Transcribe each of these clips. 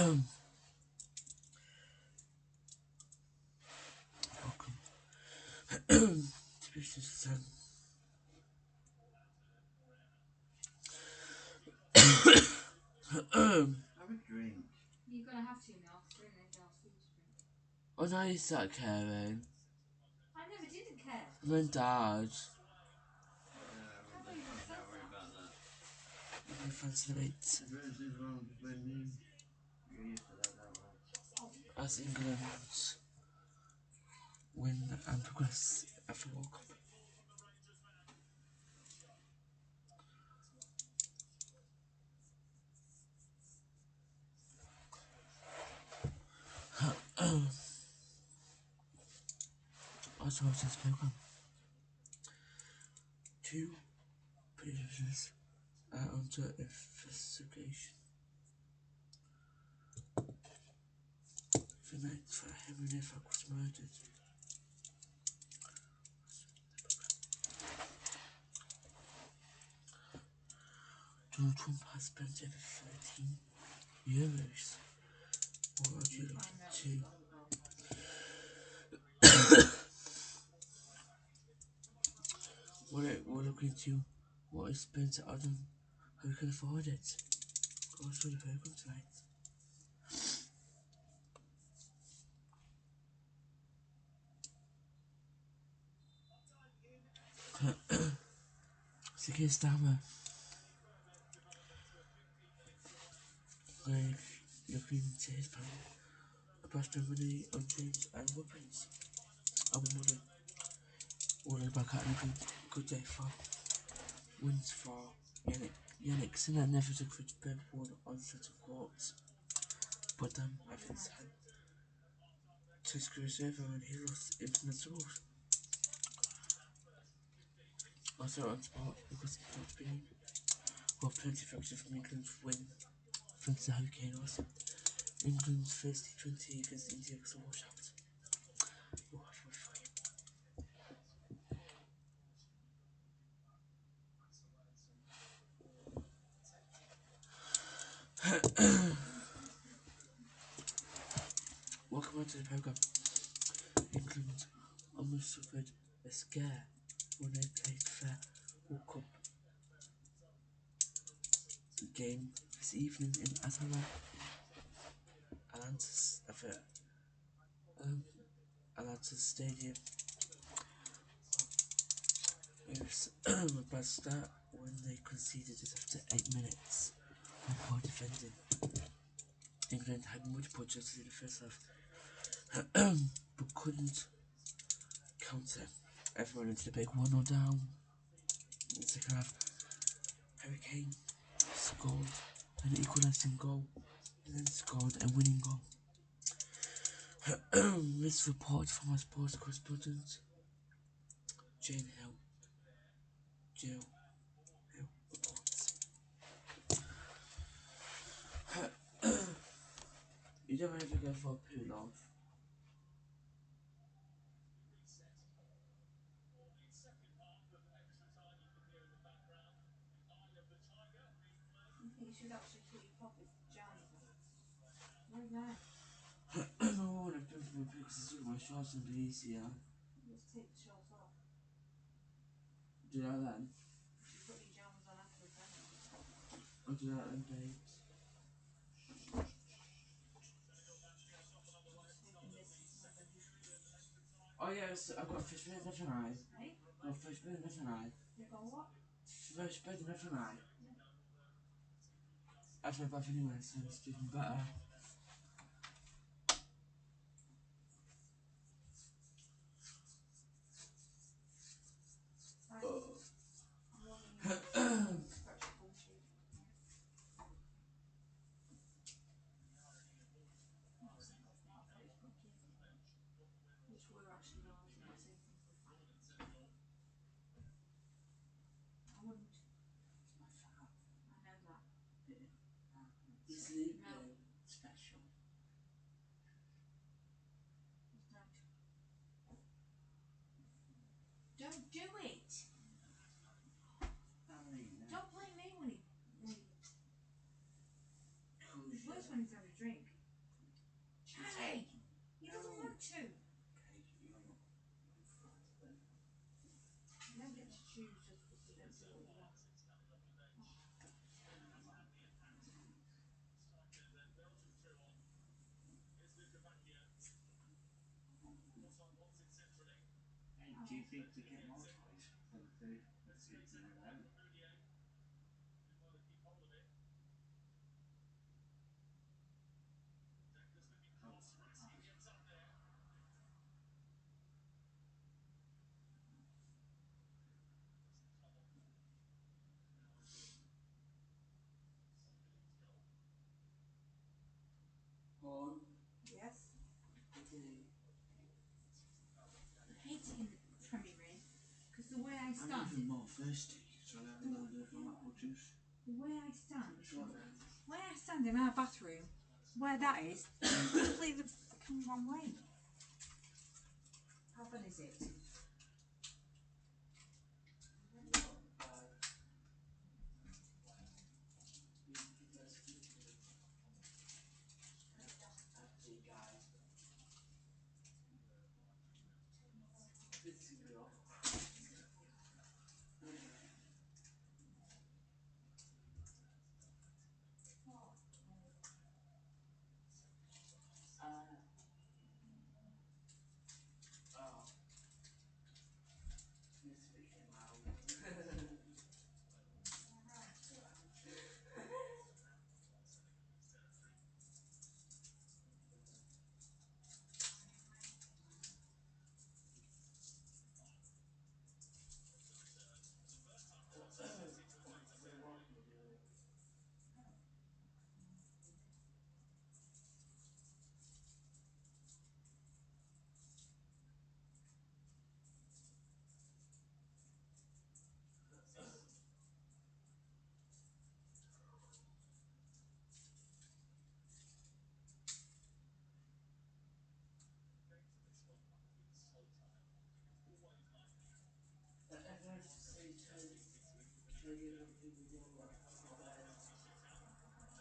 Welcome to Business Sun. Have a drink. You're gonna have to now, because there ain't anything else for you to drink. Oh, now you start caring. I never didn't care. My dad. Don't worry about that. You fancy the mates. There's wrong between you. You're used to that, don't you? As England win and progress after World Cup. Also, watch this program. 2 prisoners are under investigation. The night for Henry Neville was murdered. Donald Trump has spent over €13. What are you looking to? We're looking to what is spent on who can afford it. Go through the program tonight. Keir Starmer looking into his plan about spending on trains and weapons. I'm wondering back at looking good day for wins for Yannick Sinner never took for the one on set of courts. But Evans had to screw his over and he lost infinite souls. Also on sport because it's not been plenty of factors from England's win thanks to Hurricane also. England's first T20 against India was a washout. Welcome on to the program. England almost suffered a scare when they played their World Cup game this evening in Atlanta Stadium. It was a bad start when they conceded it after 8 minutes of poor defending. England had multiple chances in the first half, but couldn't counter. Everyone into the big 1-0 down. In the second half, Harry Kane scored an equalising goal and then scored a winning goal. This report from our sports correspondent, Jill Hill reports. You don't ever go for a poo, love. You should actually put your pockets jammed. Where's that? Oh, I've been for my pictures of my shorts and be easier. Just take the shorts off. Do that then. You put your jammers on after the I'll do that then, babes. Oh yes, I've got fish bed left and I. Hey? I've got fish bed left and I. You've got what? Fish bed left and I. I've my bath anyway, so it's even better. Which were actually yours, I'm not saying things like that. I wouldn't. My fat. I know that. He's sleeping. No. Special. Just don't. Don't do it! Don't blame me when he... It's worse when he's had a drink. do you think to get more toys for the food for the kids in the area? Paul, Yes. okay. I hate it in the Premier Inn because the way I I'm stand, even more thirsty, so I'll have a load of apple juice. the way I stand, Go on then. where I stand in our bathroom, where that is, completely fucking wrong way. How fun is it?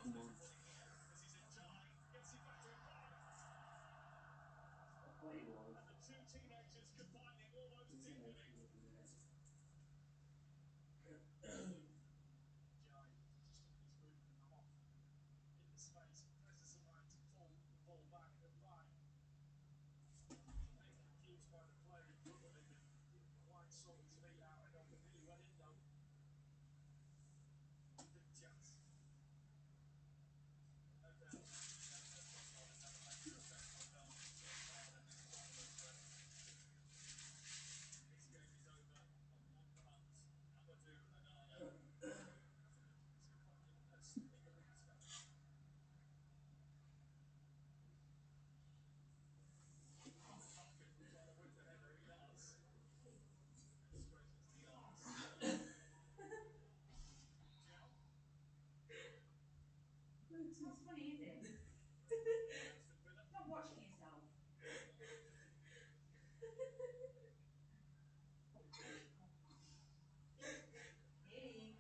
Come on. It's not funny, is it? Not watching yourself. Hey.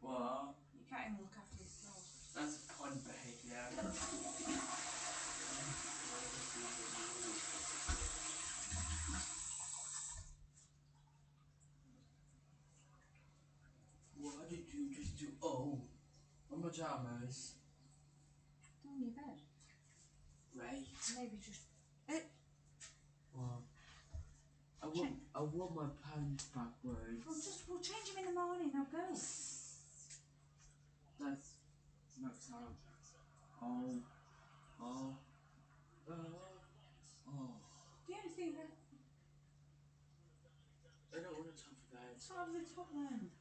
What? You can't even look after his dog. That's pun behaviour. What did you just do? Oh, my pajamas. On your bed. Right. Maybe just. Well, I wore my pants backwards. We'll change him in the morning. I'll go. That's next time. Oh. The only thing that. I don't want to talk for that. It's out of the top then.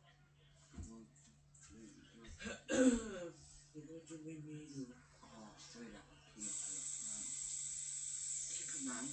You're going to make me do. Oh, sorry, that was keep it, man.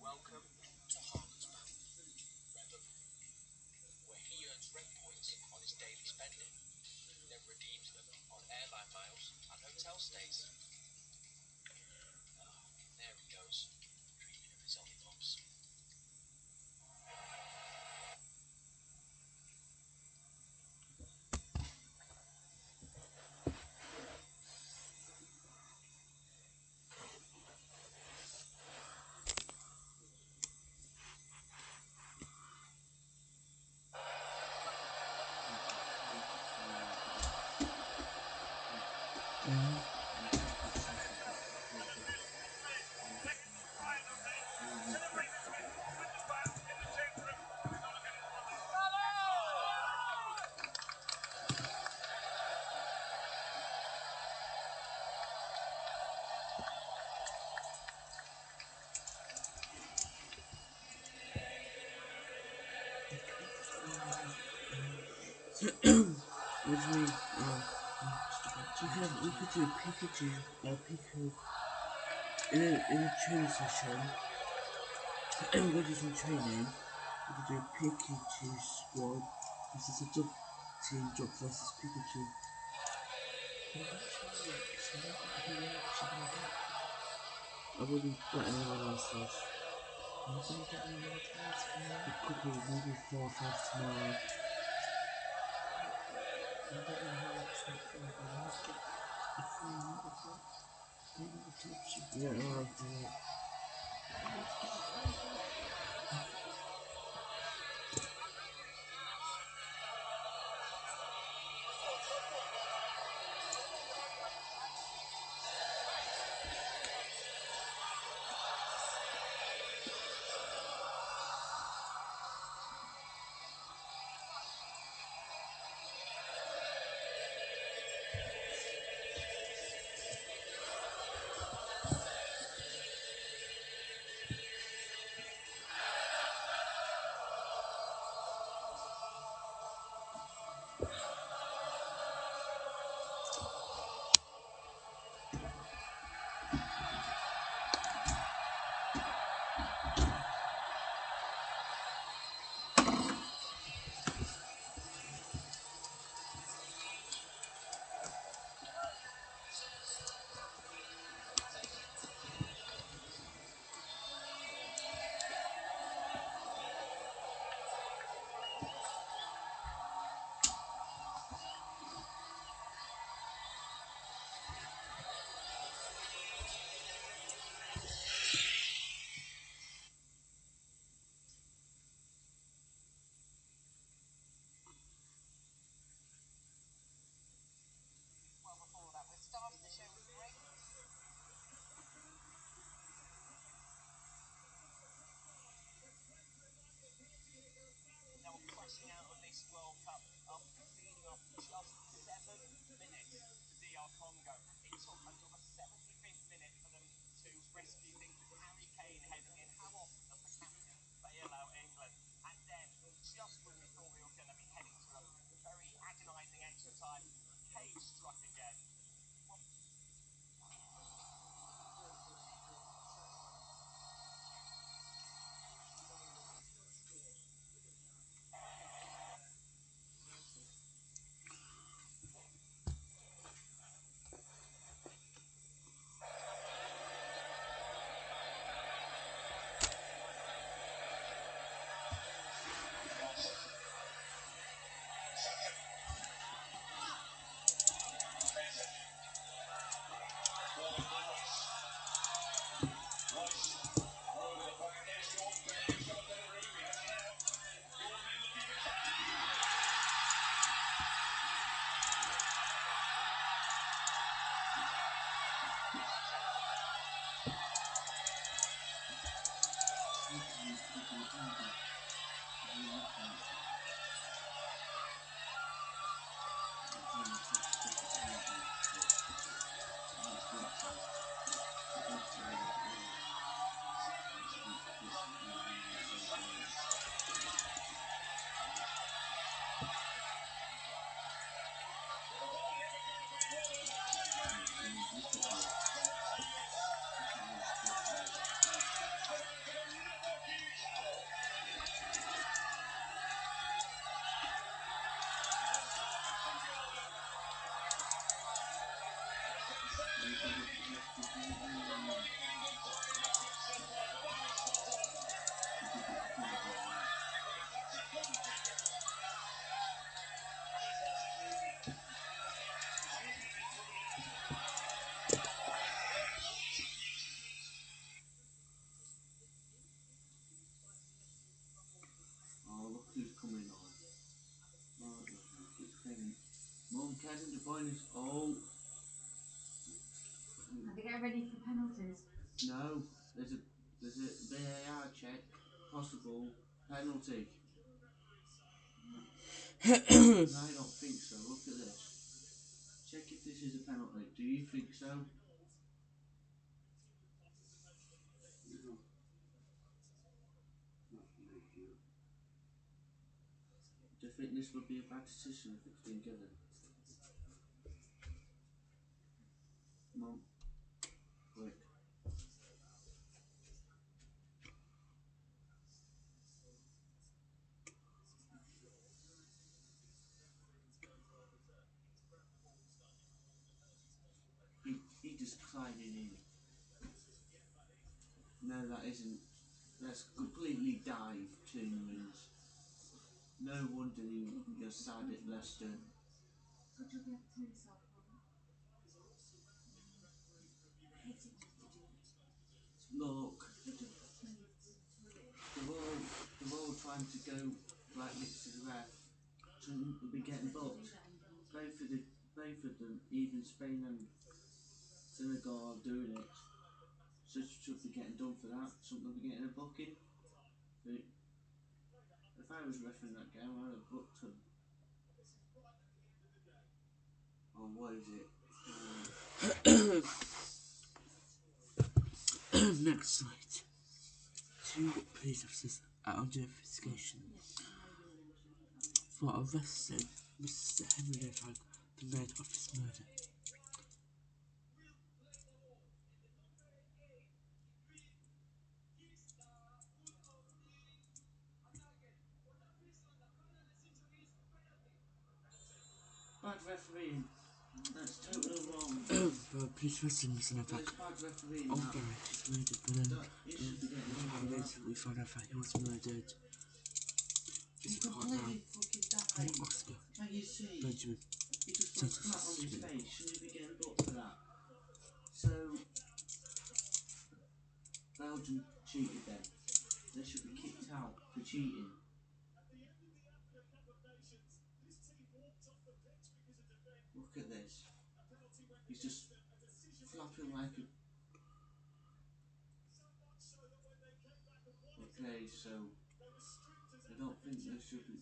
Welcome to Harlotsbound, where he earns rent points on his daily spending, then redeems them on airline miles and hotel stays. There he goes, dreaming of his lollipops. What do you mean? We could do a Pikachu, in a training session. Everybody do some training. We could do a Pikachu squad. This is a dog team, dog versus Pikachu. I've already got anyone else stuff. It could be maybe 4 or 5 tomorrow. Yeah, I'll do it. DR Congo. It took until the 75th minute for them to rescue things with Harry Kane heading in. How often does the captain bail out England? And then, just when we thought we were going to be heading to a very agonising extra time, Kane struck again. Oh, look who's coming on. Oh, the heck, it's Kevin. Mum, Kevin De Bruyne is. Oh. Are they getting ready for penalties? No, there's a VAR check, possible penalty. I don't think so. Look at this. Check if this is a penalty. Do you think so? No. Do you think this would be a bad decision if it's been given? Mum, quick. He just sliding in. No, that isn't. That's completely dive to and no wonder you're sad at Leicester. Could you be able to turn yourself on? I hate it when you do it. Look, Could you please do it? they're all trying to go right next to the ref. Shouldn't be getting booked. Both of them, even Spain and Senegal are doing it. So should be getting done for that. Shouldn't they be getting a booking? But if I was refereeing that game, I'd have booked them. Oh, what is it? Next slide. 2 police officers are under investigation for arresting Mr. Henry Lefranc the night of his murder. Bad refereeing. That's totally wrong. For police arresting Mr. Lefranc There's bad refereeing. on Barry, his murder, but then You should be getting done for that. later we found out that he was murdered. This He part now, completely fucking died. Oscar Can't you see? Benjamin. He just went flat on his face. Shouldn't he be getting booked for that? So, Belgium cheated then. They should be kicked out for cheating. Look at this. He's just flapping like a... Okay, so I don't think they should be...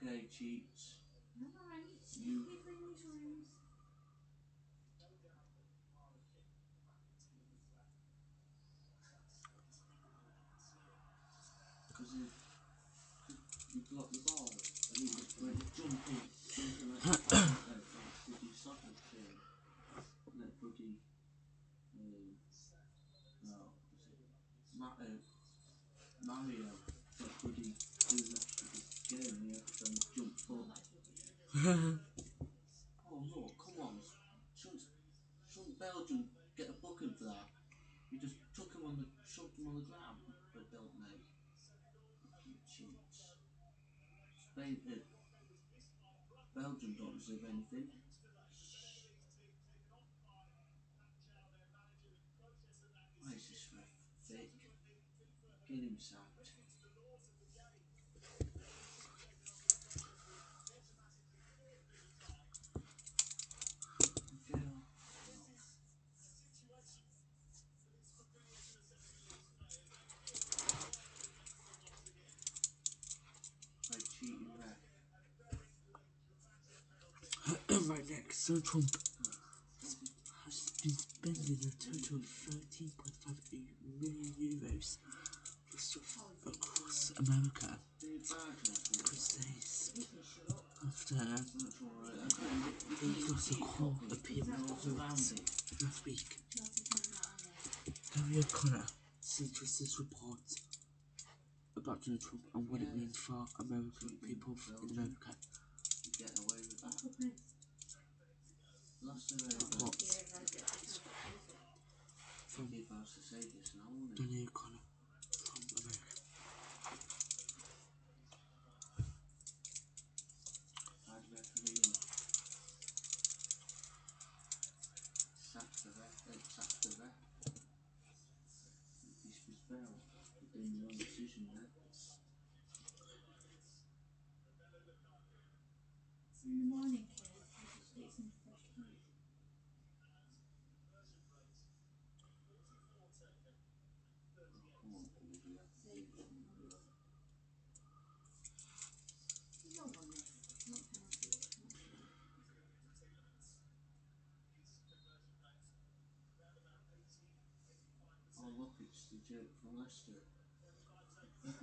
Okay, cheats. No, I need to You- keep people in these rooms. Because you blocked the ball. And you just went jumping like that bloody soccer thing. That bloody, no, was it Mario? That bloody doing that stupid game and you have to jump up. Oh look, come on. Shouldn't Belgium get a booking for that? You just shoved him on the ground, but don't they? You cheats. Belgium don't deserve anything. Why is this ref fake? Get him sacked. Get off. By cheating ref. Right next, Donald Trump has been spending a total of €13.5 million for stuff across America because after he lost a court appeal last week. Gary O'Connor sent us this report about Donald Trump and what it means for American people in America. Get away with that. Last time I heard What? from he about to say this now, won't he? Donald O'Connor from America. Bad refereeing. Sacked the ref. This was fair. He did the wrong decision there. In the morning, kids, I just eat some fresh fruit. Come on, Olivia. No one knows. Not healthy. Oh look, it's the jerk from Leicester. I'm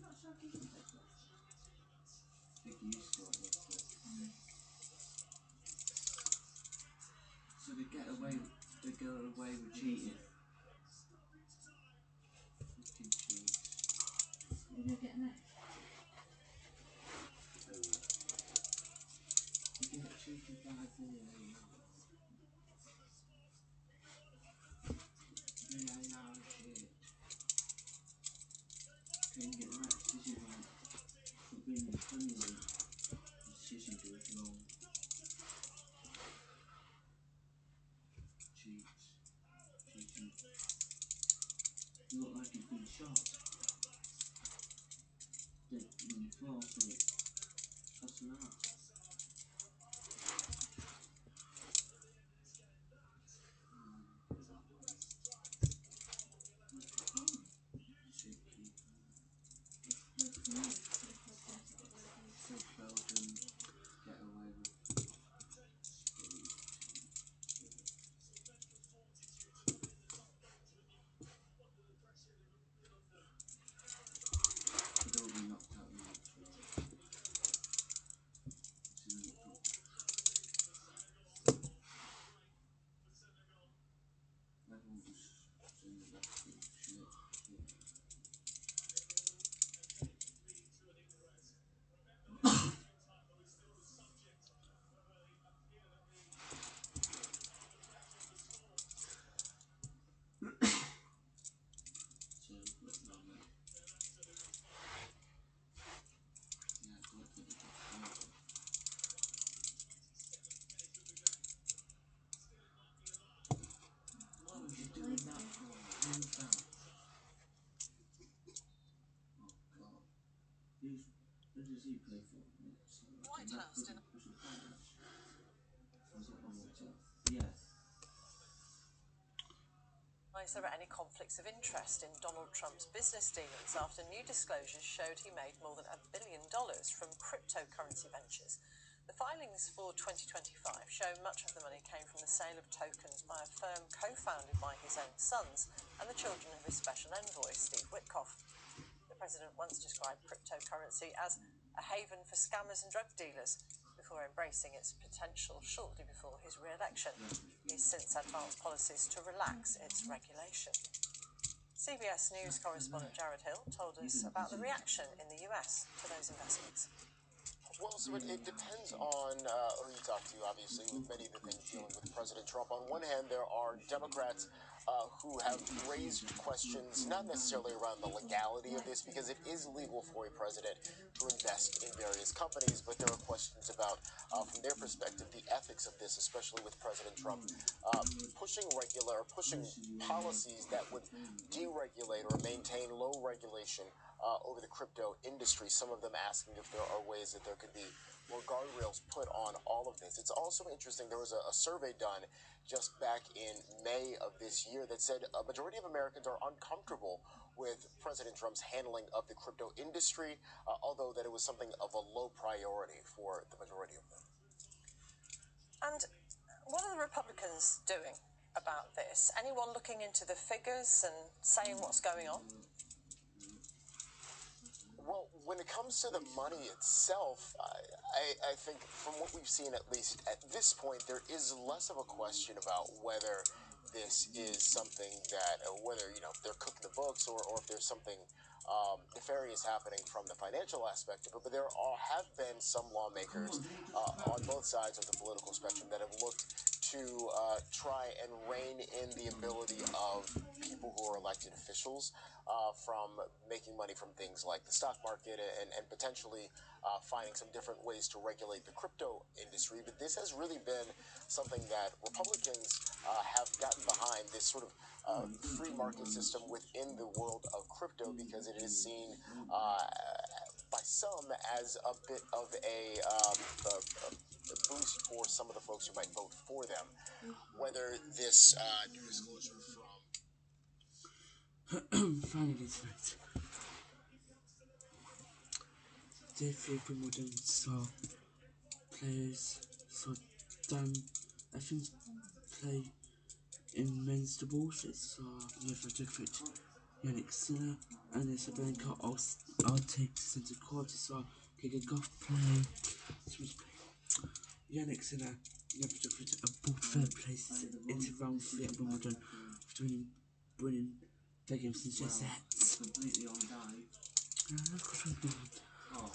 not sure if you can take this. I think he scored Leicester. So they get away with cheating. Fucking cheats. Are you getting it? You get cheated by VAR. VAR shit. Couldn't get the right decision right. But being in the Premier League, the decision goes wrong. Cheats. Cheating. You look like he's been shot. Dead on the floor, so passing out. Belgium get away with they'll be knocked out in the next round. It's in the group. Everyone was saying that that's the shit. So, but no, mate. Yeah, I don't think it's a what was you doing that for? Who's that? Oh god. Who does he play for? Whitehurst in Was it Palace? Was it Walter? Yeah. by denies there are any conflicts of interest in Donald Trump's business dealings after new disclosures showed he made more than $1 billion from cryptocurrency ventures. The filings for 2025 show much of the money came from the sale of tokens by a firm co-founded by his own sons and the children of his special envoy, Steve Witkoff. The president once described cryptocurrency as a haven for scammers and drug dealers before embracing its potential shortly before his re-election. He's since advanced policies to relax its regulation. CBS News correspondent Jared Hill told us about the reaction in the US to those investments. Well, so it depends on who you talk to, obviously, with many of the things dealing with President Trump. On one hand, there are Democrats who have raised questions, not necessarily around the legality of this, because it is legal for a president to invest in various companies, but there are questions about, from their perspective, the ethics of this, especially with President Trump pushing policies that would deregulate or maintain low regulation over the crypto industry, some of them asking if there are ways that there could be more guardrails put on all of this. It's also interesting, there was a survey done just back in May of this year that said a majority of Americans are uncomfortable with President Trump's handling of the crypto industry, although that it was something of a low priority for the majority of them. And what are the Republicans doing about this? Anyone looking into the figures and saying what's going on? Well, when it comes to the money itself, I think from what we've seen, at least at this point, there is less of a question about whether this is something that, whether, they're cooking the books or if there's something nefarious happening from the financial aspect of it. But there have been some lawmakers on both sides of the political spectrum that have looked to try and rein in the ability of people who are elected officials from making money from things like the stock market and potentially finding some different ways to regulate the crypto industry. But this has really been something that Republicans have gotten behind, this sort of free market system within the world of crypto, because it is seen by some as a bit of a boost for some of the folks who might vote for them. Whether this new disclosure from Finally tonight, day 3 of Wimbledon saw players, Dan Evans play in men's doubles. It saw Novak Djokovic, Yannick Sinner, and Sabalenka all take to centre court. It saw Giga Goff play. Yannick Sinner never Djokovic both third places into round 3 at Wimbledon after winning their games in just sets. Completely on dive.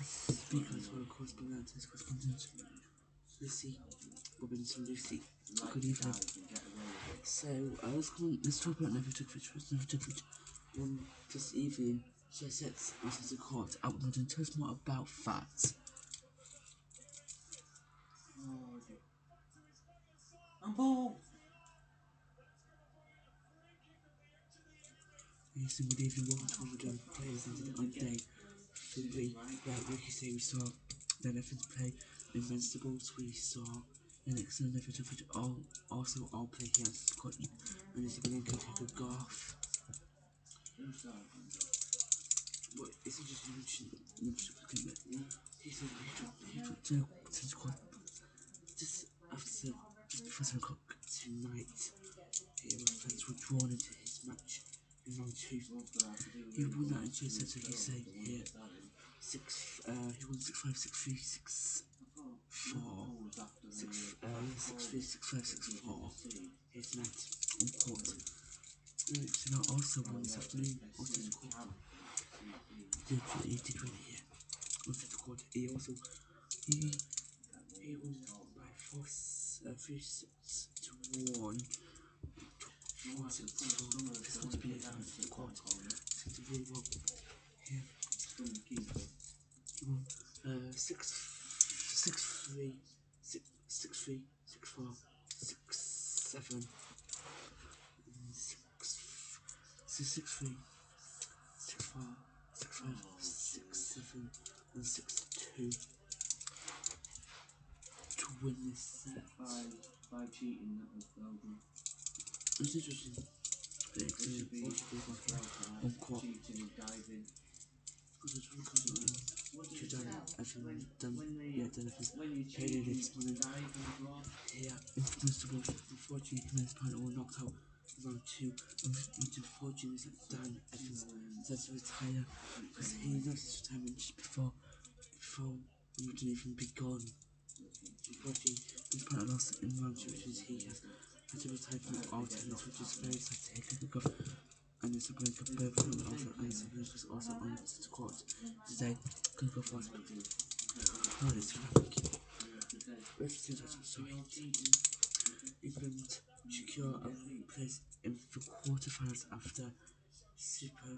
Speakers were, of course, Belantes correspondent Lucy Robinson. Lucy, good evening. So, let's talk about Novak Djokovic. Novak Djokovic won this evening just sets after the court at Wimbledon. Tell us more about that. And ball. Yes, and good evening. Welcome to Wimbledon. Players on day 3. Like Ricky say, we saw Dan Evans play in men's doubles. We saw an excellent Novak Djokovic also all play here at Scotland. And this is going to go to Garth. But it's interesting to mention he said he dropped to squad just before 7 o'clock tonight. Fans were drawn into his match in round 2. He won that in 2 sets, so he's saying here he won 6-5, 6-3, 6-4, 6-3, 6-5, 6-4 here tonight on court. So now also won this afternoon on the court. He did win here on the court. He also he won by 3 sets to 1. 4 sets to 4. This one's been a court. It's going to be really well here. He won 6-3, 6-3, 6-4, 6-7, 6-3, 6-4, 6-5, 6-7, and 6-2 to win this set. By cheating, that was Belgium. It's interesting. the excellent on court. cheating and diving. Because it's really good to done When you Katie cheat lives and dive as well. here influenceable. Unfortunately, Command's partner will knock out round 2. Unfortunately, is that Dan Evans decides to retire because he announced his retirement just before he would even be gone. Unfortunately, his partner lost in round 2, which is he has had to retire from all tennis, which is very sad to hear. And it's a break of both from Alpha and Sabrina was also on the court today. Could go fast. Oh, this graphic. References are so England secure a place in the quarterfinals after Super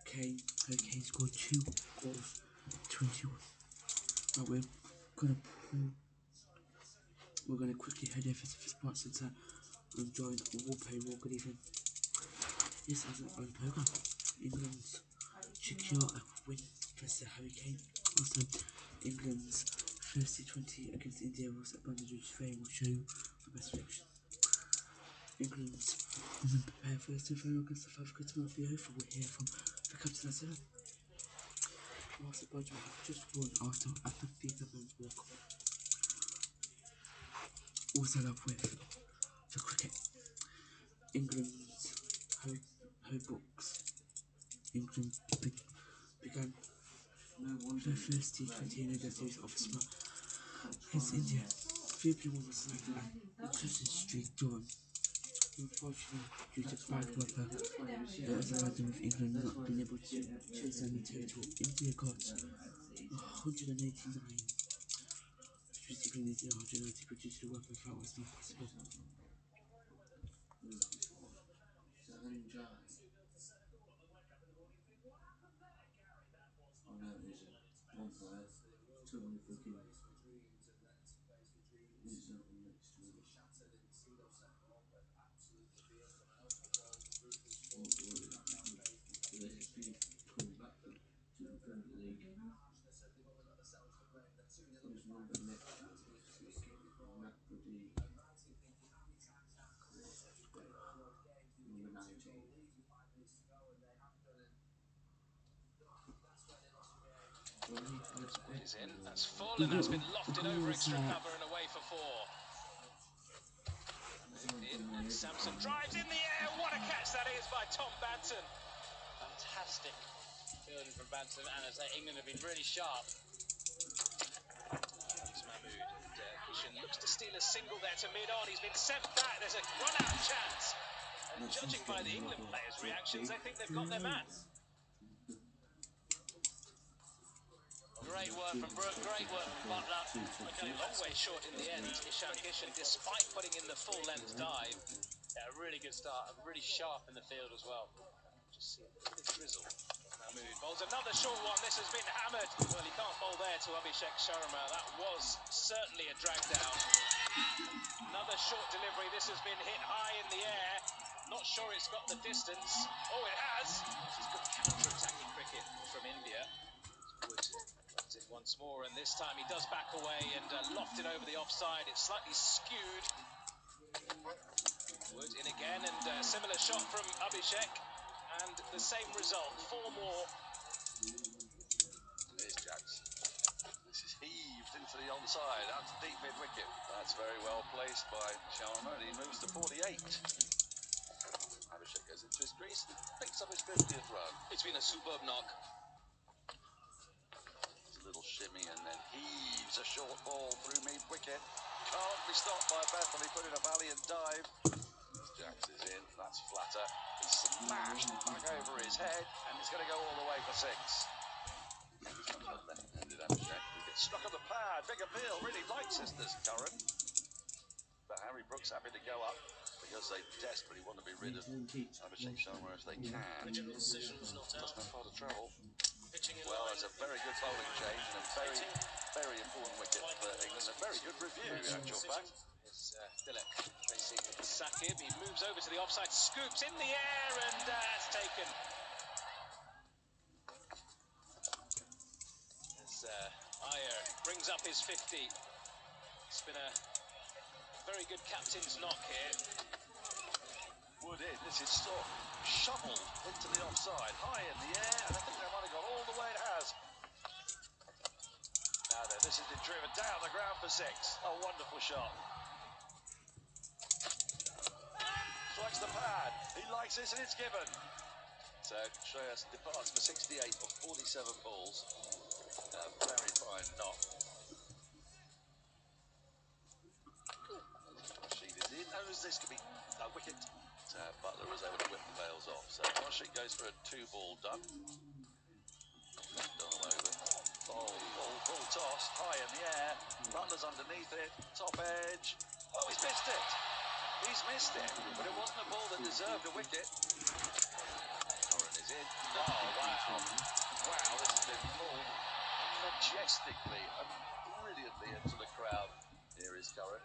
Kane Hurricane scored 2 goals, 21. But we're gonna quickly head over to the Sports Centre and join Warpay. Good evening. This is our program. England's secure a win against the Hurricane. Also, England's first T20 against India was at Bangladesh today. Will show you the best reaction. England's women prepare for the semi-final against South Africa tomorrow. We'll hear from the captain as well. Master Belgium have just won after the FIFA Men's World Cup. We'll start off with the cricket. England's her books. England began their first T20 in the series of Smart against India. 3-1 was selected and increasing streak drawn. Unfortunately, due to bad weather, it has allowed them with England not being able to chase down the territory. India got 189, which was England needed 190, but due to the weather, that was not possible. One player, 200 fucking Is in. That's full, and that's been lofted over extra cover and away for 4. In, and Samson drives in the air. What a catch that is by Tom Banton. Fantastic fielding from Banton, and as England have been really sharp. Mahmood, and Kishan looks to steal a single there to mid-on. He's been sent back. There's a run-out chance. And judging by the England players' reactions, they think they've got their man. Great work from Brooke, great work from Butler. Okay, long way short in the end. Ishan Kishan, despite putting in the full-length dive. Yeah, a really good start, really sharp in the field as well. Just see a bit of drizzle. Mahmood bowls another short one. This has been hammered. Well, he can't bowl there to Abhishek Sharma. That was certainly a drag down. Another short delivery. This has been hit high in the air. Not sure it's got the distance. Oh, it has. This is good counter-attacking cricket from India. Wood runs in once more, and this time he does back away and lofted over the offside. It's slightly skewed. Wood in again, and a similar shot from Abhishek, and the same result. 4 more. Here's Jacks. This is heaved into the onside, out to deep mid-wicket. That's very well placed by Sharma, and he moves to 48. Abhishek goes into his crease, picks up his 50th run. It's been a superb knock. It's a little shimmy and then heaves a short ball through mid-wicket. Can't be stopped by Bethel. He put in a valiant dive. Jacks is in, that's flatter. He's smashed back over his head, and he's going to go all the way for 6. Left-handed Abhishek. He gets struck on the pad. Big appeal. Really likes this Curran. But Harry Brooks happy to go up because they desperately want to be rid of Abhishek Sharma if they can. Original decisions not out. Doesn't have far to travel. Pitching in Well, line. it's a very good bowling change and a very, very important wicket for England. A very good review, in actual fact. It's Tilak facing Sakib. He moves over to the offside, scoops in the air, and it's taken. As Iyer brings up his 50. It's been a very good captain's knock here. Wood in. This is sort of shoveled into the offside, high in the air, and I think they might have gone all the way it has. Now then, this has been driven down the ground for 6. A wonderful shot. Strikes the pad. He likes this and it's given. So Shreyas departs for 68 of 47 balls. A very fine knock. Rashid is in. Oh, this could be a wicket. Butler was able to whip the bails off. So Rashid goes for a 2-ball duck. Done away with. Ball toss, high in the air. Butler's underneath it. Top edge. Oh, he's missed it. He's missed it, but it wasn't a ball that deserved a wicket. Curran is in. Oh, wow. Wow, this has been pulled majestically and brilliantly into the crowd. Here is Curran.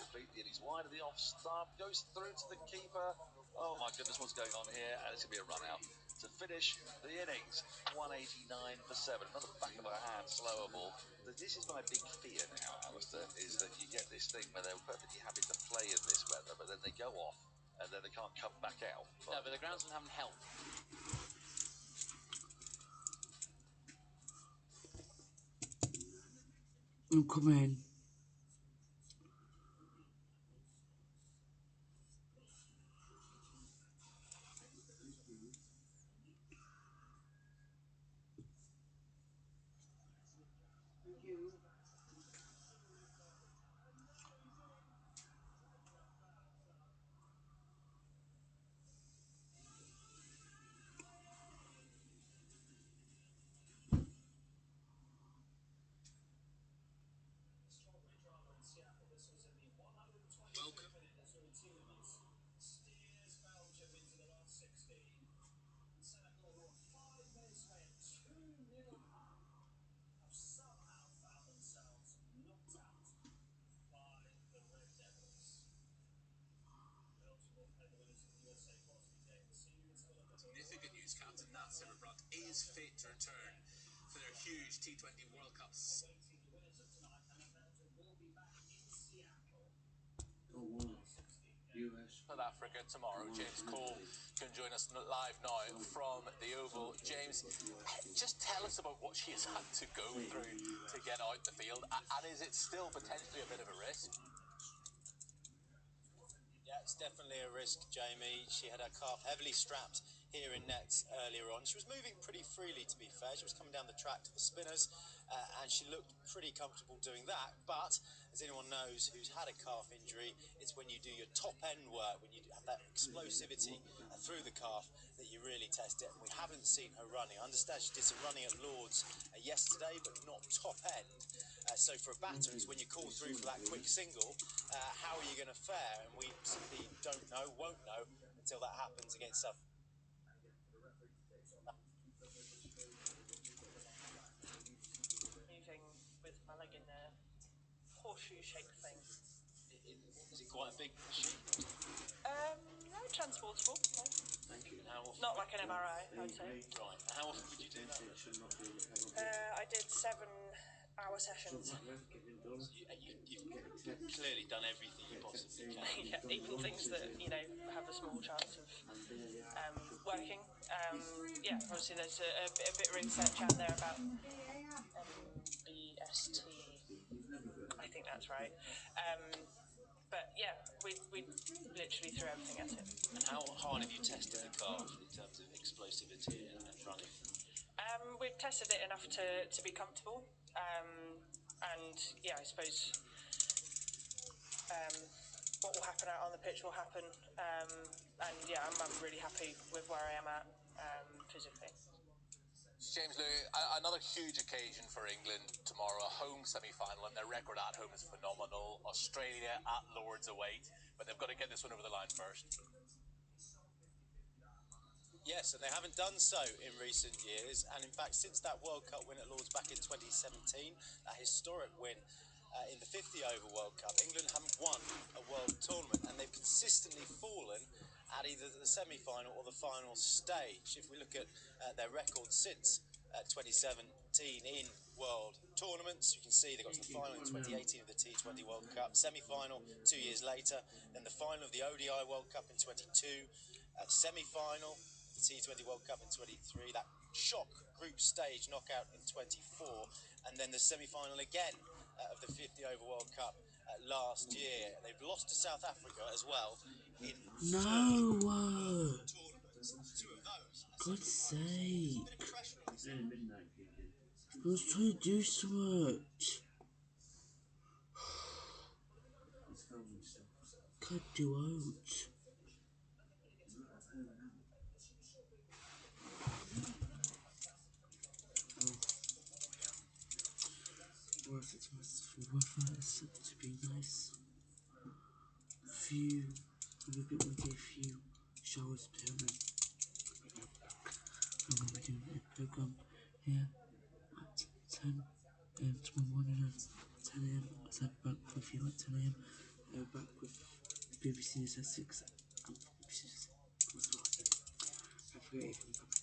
Completely, and he's wide of the off stump. Goes through to the keeper. Oh, my goodness, what's going on here? And it's going to be a run out to finish the innings. 189 for 7. Another back of the hand, slower ball. This is my big fear now, Alistair, is that you get this thing where they're perfectly happy to play in this weather, but then they go off and then they can't come back out. No, but the groundsman haven't helped. Come in. Significant news, Captain Nat Simmerbrandt is fit to return for their huge T20 World Cup. South Africa tomorrow. James Cole can join us live now from the Oval. James, just tell us about what she has had to go through to get out the field, and is it still potentially a bit of a risk? Yeah, it's definitely a risk, Jamie. She had her calf heavily strapped here in nets earlier on. She was moving pretty freely, to be fair. She was coming down the track to the spinners, and she looked pretty comfortable doing that. But as anyone knows who's had a calf injury, it's when you do your top end work, when you have that explosivity through the calf, that you really test it. And we haven't seen her running. I understand she did some running at Lord's yesterday, but not top end. So for a batter, it's when you call through for that quick single, how are you going to fare? And we simply don't know, won't know, until that happens against South. Moving with my leg in there, horseshoe shape thing. Is it quite a big machine? No, transportable. No. Thank you. How often? Not like an MRI, I'd say. Right. How often would you do that? I did 7-hour sessions. You've clearly done everything you possibly can. Yeah, even things that, have a small chance of working. Yeah, obviously there's a bit of research out there about BST. I think that's right. But yeah, we literally threw everything at it. And how hard have you tested the calf in terms of explosivity and running? We've tested it enough to be comfortable. And yeah, I suppose what will happen out on the pitch will happen. And yeah, I'm really happy with where I am at physically. James Louis, another huge occasion for England tomorrow, a home semi-final, and their record at home is phenomenal. Australia at Lord's away, but they've got to get this one over the line first. Yes, and they haven't done so in recent years. And in fact, since that World Cup win at Lord's back in 2017, that historic win in the 50-over World Cup, England haven't won a world tournament, and they've consistently fallen at either the semi-final or the final stage. If we look at their record since 2017, in world tournaments. You can see they got to the final in 2018 of the T20 World Cup, semi-final 2 years later, then the final of the ODI World Cup in 22, semi-final the T20 World Cup in 23, that shock group stage knockout in 24, and then the semi-final again of the 50 over World Cup last year. They've lost to South Africa as well in No! tournaments. Two of those. God's sake. Bit of pressure on this. Midnight kicking. I was trying to do so much. It's filming stuff. Can't do out. Worth it for weather is set to be nice. Maybe a few showers appearing. I'm going to be doing a program here at 10 a.m. tomorrow morning at 10 a.m. I'll be back with you at 10 a.m. Back with BBC News at 6. BBC News. I forget even.